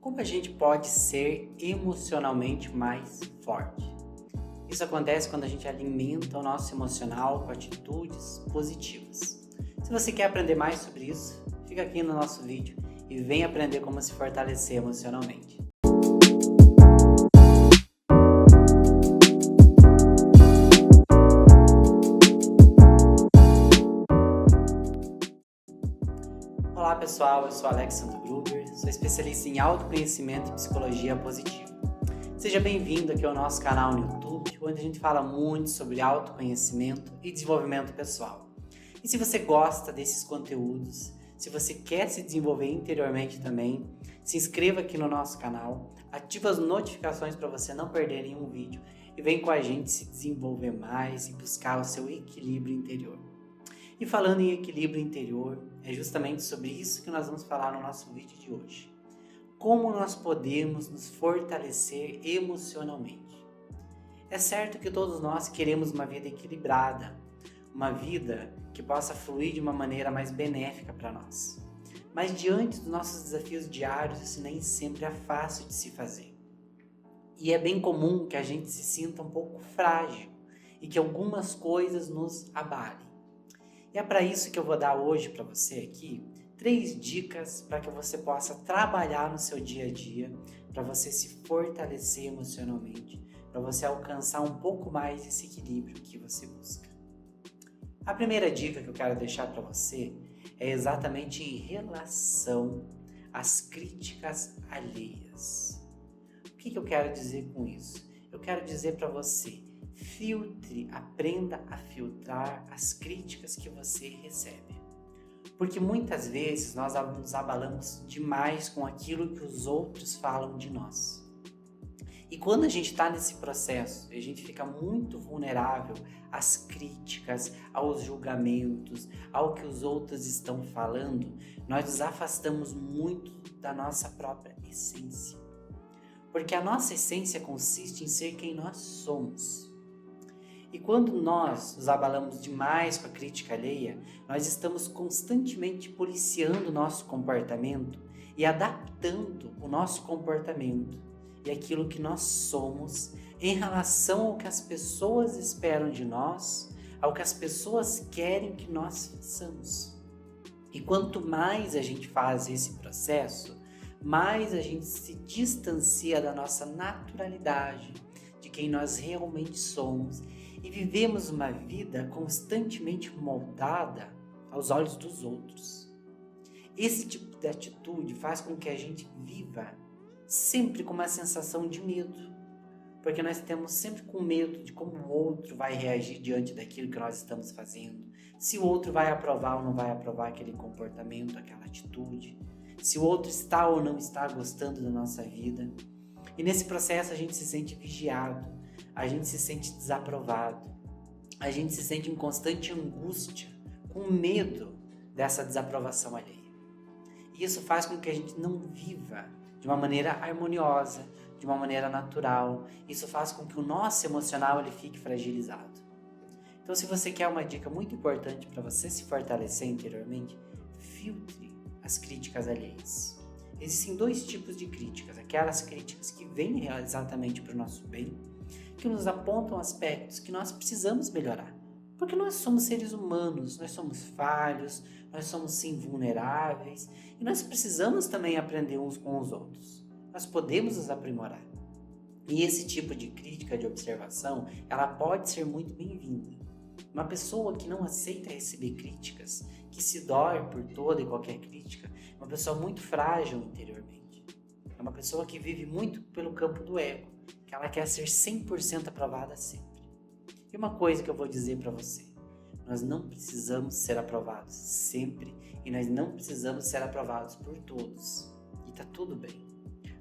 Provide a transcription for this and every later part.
Como a gente pode ser emocionalmente mais forte? Isso acontece quando a gente alimenta o nosso emocional com atitudes positivas. Se você quer aprender mais sobre isso, fica aqui no nosso vídeo e vem aprender como se fortalecer emocionalmente. Olá pessoal, eu sou Alex Santo Gruber, sou especialista em autoconhecimento e psicologia positiva. Seja bem-vindo aqui ao nosso canal no YouTube, onde a gente fala muito sobre autoconhecimento e desenvolvimento pessoal. E se você gosta desses conteúdos, se você quer se desenvolver interiormente também, se inscreva aqui no nosso canal, ative as notificações para você não perder nenhum vídeo e vem com a gente se desenvolver mais e buscar o seu equilíbrio interior. E falando em equilíbrio interior, é justamente sobre isso que nós vamos falar no nosso vídeo de hoje. Como nós podemos nos fortalecer emocionalmente? É certo que todos nós queremos uma vida equilibrada, uma vida que possa fluir de uma maneira mais benéfica para nós. Mas diante dos nossos desafios diários, isso nem sempre é fácil de se fazer. E é bem comum que a gente se sinta um pouco frágil e que algumas coisas nos abalem. E é para isso que eu vou dar hoje para você aqui 3 dicas para que você possa trabalhar no seu dia a dia, para você se fortalecer emocionalmente, para você alcançar um pouco mais desse equilíbrio que você busca. A primeira dica que eu quero deixar para você é exatamente em relação às críticas alheias. O que eu quero dizer com isso? Eu quero dizer para você: filtre, aprenda a filtrar as críticas que você recebe. Porque muitas vezes nós nos abalamos demais com aquilo que os outros falam de nós. E quando a gente está nesse processo, a gente fica muito vulnerável às críticas, aos julgamentos, ao que os outros estão falando, nós nos afastamos muito da nossa própria essência. Porque a nossa essência consiste em ser quem nós somos. E quando nós nos abalamos demais com a crítica alheia, nós estamos constantemente policiando o nosso comportamento e adaptando o nosso comportamento e aquilo que nós somos em relação ao que as pessoas esperam de nós, ao que as pessoas querem que nós façamos. E quanto mais a gente faz esse processo, mais a gente se distancia da nossa naturalidade, de quem nós realmente somos, e vivemos uma vida constantemente moldada aos olhos dos outros. Esse tipo de atitude faz com que a gente viva sempre com uma sensação de medo, porque nós temos sempre com medo de como o outro vai reagir diante daquilo que nós estamos fazendo, se o outro vai aprovar ou não vai aprovar aquele comportamento, aquela atitude, se o outro está ou não está gostando da nossa vida. E nesse processo a gente se sente vigiado, a gente se sente desaprovado, a gente se sente em constante angústia, com medo dessa desaprovação alheia. E isso faz com que a gente não viva de uma maneira harmoniosa, de uma maneira natural. Isso faz com que o nosso emocional ele fique fragilizado. Então, se você quer uma dica muito importante para você se fortalecer interiormente, filtre as críticas alheias. Existem 2 tipos de críticas: aquelas críticas que vêm exatamente para o nosso bem, que nos apontam aspectos que nós precisamos melhorar. Porque nós somos seres humanos, nós somos falhos, nós somos sim vulneráveis e nós precisamos também aprender uns com os outros. Nós podemos nos aprimorar. E esse tipo de crítica, de observação, ela pode ser muito bem-vinda. Uma pessoa que não aceita receber críticas, que se dói por toda e qualquer crítica, é uma pessoa muito frágil interiormente. É uma pessoa que vive muito pelo campo do ego, que ela quer ser 100% aprovada sempre. E uma coisa que eu vou dizer para você: nós não precisamos ser aprovados sempre e nós não precisamos ser aprovados por todos. E tá tudo bem.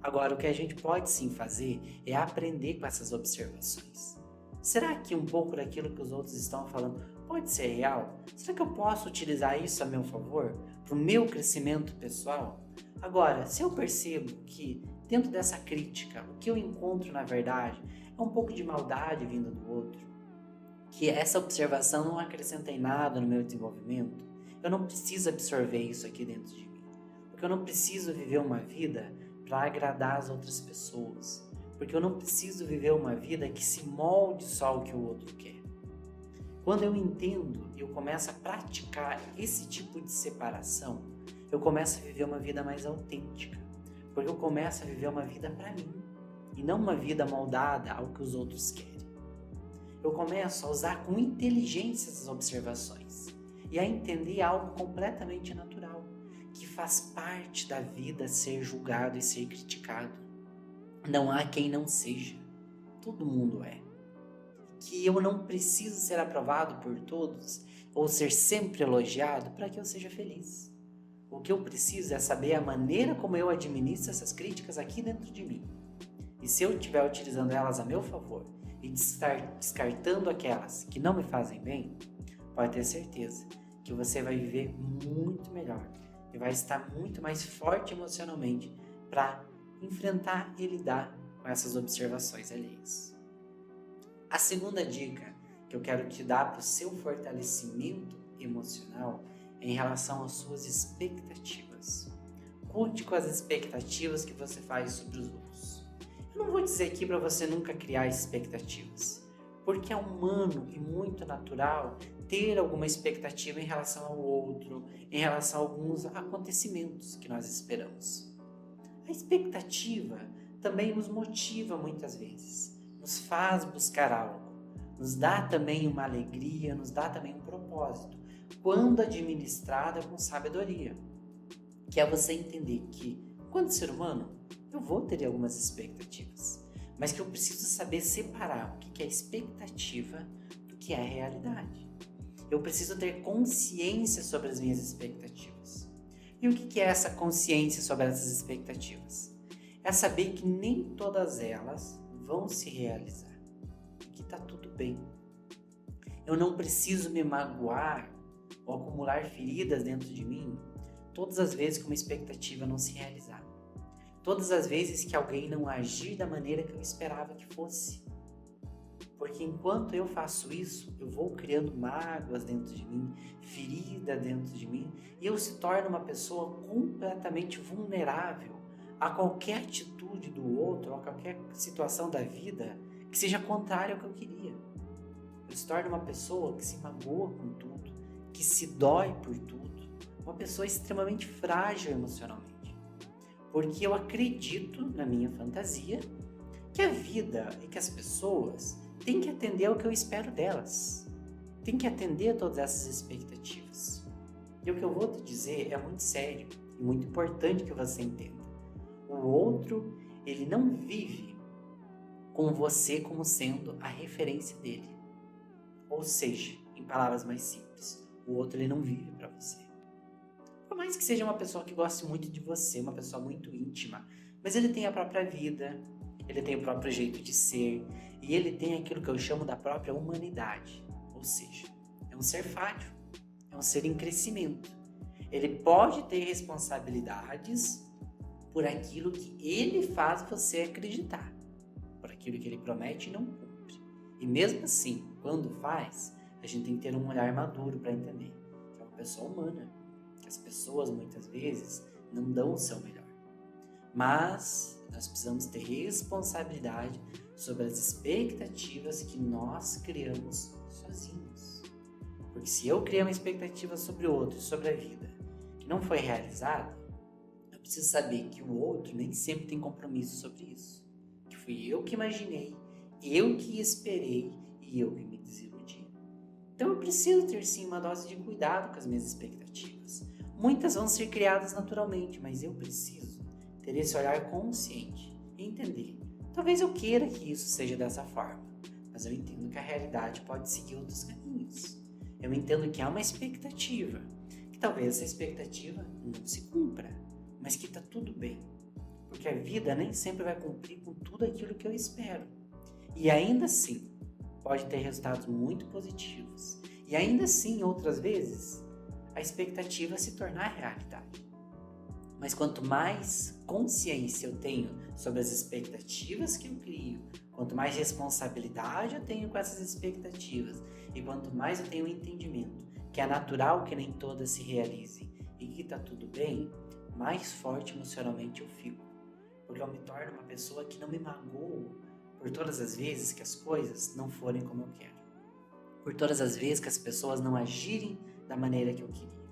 Agora, o que a gente pode sim fazer é aprender com essas observações. Será que um pouco daquilo que os outros estão falando pode ser real? Será que eu posso utilizar isso a meu favor, para o meu crescimento pessoal? Agora, se eu percebo que dentro dessa crítica, o que eu encontro na verdade é um pouco de maldade vinda do outro, que essa observação não acrescenta em nada no meu desenvolvimento, eu não preciso absorver isso aqui dentro de mim, porque eu não preciso viver uma vida para agradar as outras pessoas, porque eu não preciso viver uma vida que se molde só ao que o outro quer. Quando eu entendo e eu começo a praticar esse tipo de separação, eu começo a viver uma vida mais autêntica, porque eu começo a viver uma vida para mim e não uma vida moldada ao que os outros querem. Eu começo a usar com inteligência essas observações e a entender algo completamente natural, que faz parte da vida ser julgado e ser criticado. Não há quem não seja, todo mundo é. Que eu não preciso ser aprovado por todos ou ser sempre elogiado para que eu seja feliz. O que eu preciso é saber a maneira como eu administro essas críticas aqui dentro de mim. E se eu estiver utilizando elas a meu favor e descartando aquelas que não me fazem bem, pode ter certeza que você vai viver muito melhor e vai estar muito mais forte emocionalmente para enfrentar e lidar com essas observações alheias. A segunda dica que eu quero te dar para o seu fortalecimento emocional é em relação às suas expectativas. Conte com as expectativas que você faz sobre os outros. Eu não vou dizer aqui para você nunca criar expectativas, porque é humano e muito natural ter alguma expectativa em relação ao outro, em relação a alguns acontecimentos que nós esperamos. A expectativa também nos motiva muitas vezes, nos faz buscar algo, nos dá também uma alegria, nos dá também um propósito, quando administrada com sabedoria, que é você entender que, enquanto ser humano, eu vou ter algumas expectativas, mas que eu preciso saber separar o que é expectativa do que é realidade. Eu preciso ter consciência sobre as minhas expectativas. E o que é essa consciência sobre essas expectativas? É saber que nem todas elas vão se realizar e que está tudo bem. Eu não preciso me magoar ou acumular feridas dentro de mim todas as vezes que uma expectativa não se realizar. Todas as vezes que alguém não agir da maneira que eu esperava que fosse. Porque enquanto eu faço isso, eu vou criando mágoas dentro de mim, ferida dentro de mim, e eu se torno uma pessoa completamente vulnerável a qualquer atitude do outro, a qualquer situação da vida que seja contrária ao que eu queria. Eu se torno uma pessoa que se magoa com tudo, que se dói por tudo, uma pessoa extremamente frágil emocionalmente. Porque eu acredito na minha fantasia que a vida e que as pessoas têm que atender ao que eu espero delas. Tem que atender a todas essas expectativas. E o que eu vou te dizer é muito sério e muito importante que você entenda. O outro, ele não vive com você como sendo a referência dele. Ou seja, em palavras mais simples, o outro ele não vive para você. Por mais que seja uma pessoa que goste muito de você, uma pessoa muito íntima, mas ele tem a própria vida, ele tem o próprio jeito de ser e ele tem aquilo que eu chamo da própria humanidade. Ou seja, é um ser falho, é um ser em crescimento. Ele pode ter responsabilidades por aquilo que ele faz você acreditar, por aquilo que ele promete e não cumpre. E mesmo assim, quando faz, a gente tem que ter um olhar maduro para entender que é uma pessoa humana, que as pessoas muitas vezes não dão o seu melhor. Mas nós precisamos ter responsabilidade sobre as expectativas que nós criamos sozinhos. Porque se eu criar uma expectativa sobre o outro, sobre a vida, que não foi realizada, eu preciso saber que o outro nem sempre tem compromisso sobre isso. Que fui eu que imaginei, eu que esperei e eu que me desiludi. Então eu preciso ter sim uma dose de cuidado com as minhas expectativas. Muitas vão ser criadas naturalmente, mas eu preciso ter esse olhar consciente e entender. Talvez eu queira que isso seja dessa forma, mas eu entendo que a realidade pode seguir outros caminhos. Eu entendo que há uma expectativa, que talvez essa expectativa não se cumpra, mas que está tudo bem, porque a vida nem sempre vai cumprir com tudo aquilo que eu espero. E ainda assim, pode ter resultados muito positivos. E ainda assim, outras vezes, a expectativa se tornar realidade. Mas quanto mais consciência eu tenho sobre as expectativas que eu crio, quanto mais responsabilidade eu tenho com essas expectativas, e quanto mais eu tenho o entendimento que é natural que nem todas se realizem e que está tudo bem, mais forte emocionalmente eu fico. porque eu me torno uma pessoa que não me magoo por todas as vezes que as coisas não forem como eu quero. Por todas as vezes que as pessoas não agirem da maneira que eu queria.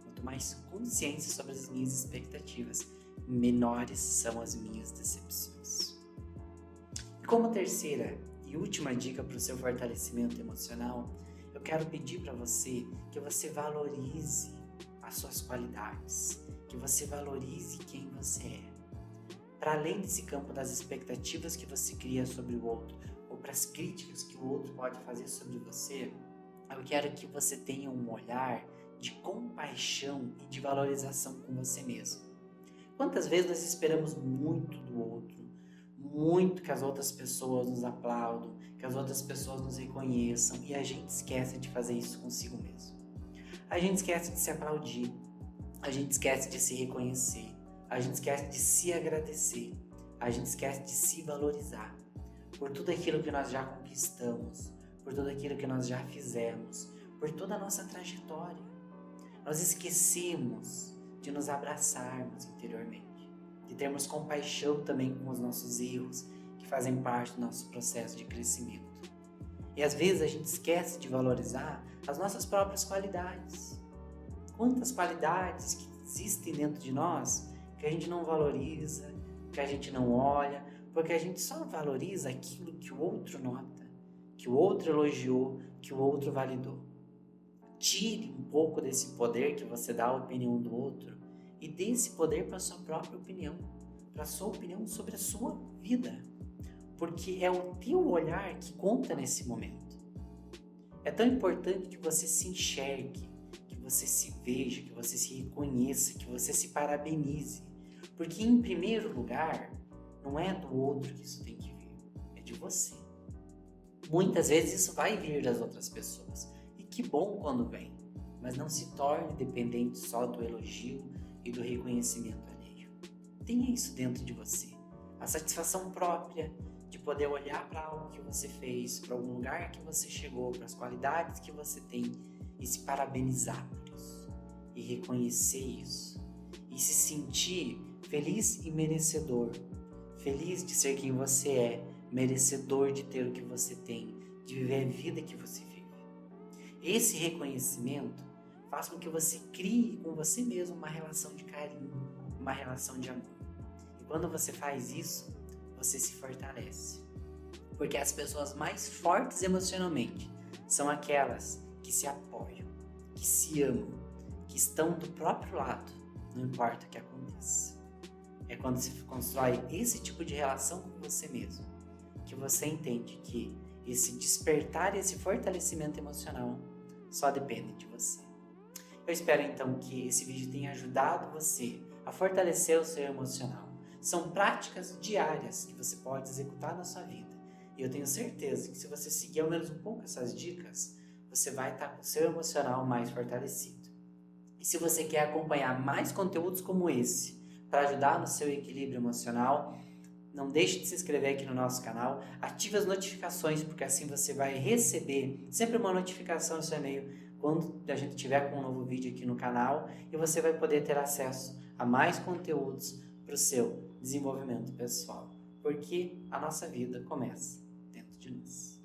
Quanto mais consciência sobre as minhas expectativas, menores são as minhas decepções. E como terceira e última dica para o seu fortalecimento emocional, eu quero pedir para você que você valorize as suas qualidades, que você valorize quem você é. Para além desse campo das expectativas que você cria sobre o outro, ou para as críticas que o outro pode fazer sobre você, eu quero que você tenha um olhar de compaixão e de valorização com você mesmo. Quantas vezes nós esperamos muito do outro, muito que as outras pessoas nos aplaudam, que as outras pessoas nos reconheçam, e a gente esquece de fazer isso consigo mesmo. A gente esquece de se aplaudir, a gente esquece de se reconhecer, a gente esquece de se agradecer, a gente esquece de se valorizar por tudo aquilo que nós já conquistamos, por tudo aquilo que nós já fizemos, por toda a nossa trajetória. Nós esquecemos de nos abraçarmos interiormente, de termos compaixão também com os nossos erros, que fazem parte do nosso processo de crescimento. E às vezes a gente esquece de valorizar as nossas próprias qualidades. Quantas qualidades que existem dentro de nós que a gente não valoriza, que a gente não olha, porque a gente só valoriza aquilo que o outro nota, que o outro elogiou, que o outro validou. Tire um pouco desse poder que você dá à opinião do outro e dê esse poder para a sua própria opinião, para a sua opinião sobre a sua vida, porque é o teu olhar que conta nesse momento. É tão importante que você se enxergue, que você se veja, que você se reconheça, que você se parabenize, porque em primeiro lugar, não é do outro que isso tem que vir, é de você. Muitas vezes isso vai vir das outras pessoas, e que bom quando vem, mas não se torne dependente só do elogio e do reconhecimento alheio. Tenha isso dentro de você, a satisfação própria de poder olhar para algo que você fez, para algum lugar que você chegou, para as qualidades que você tem e se parabenizar por isso, e reconhecer isso, e se sentir feliz e merecedor, feliz de ser quem você é, merecedor de ter o que você tem, de viver a vida que você vive. Esse reconhecimento faz com que você crie com você mesmo uma relação de carinho, uma relação de amor. E quando você faz isso, você se fortalece. Porque as pessoas mais fortes emocionalmente são aquelas que se apoiam, que se amam, que estão do próprio lado, não importa o que aconteça. É quando se constrói esse tipo de relação com você mesmo, que você entende que esse despertar e esse fortalecimento emocional só depende de você. Eu espero então que esse vídeo tenha ajudado você a fortalecer o seu emocional. São práticas diárias que você pode executar na sua vida. E eu tenho certeza que se você seguir ao menos um pouco essas dicas, você vai estar com o seu emocional mais fortalecido. E se você quer acompanhar mais conteúdos como esse, para ajudar no seu equilíbrio emocional, não deixe de se inscrever aqui no nosso canal, ative as notificações, porque assim você vai receber sempre uma notificação no seu e-mail quando a gente tiver com um novo vídeo aqui no canal, e você vai poder ter acesso a mais conteúdos para o seu desenvolvimento pessoal, porque a nossa vida começa dentro de nós.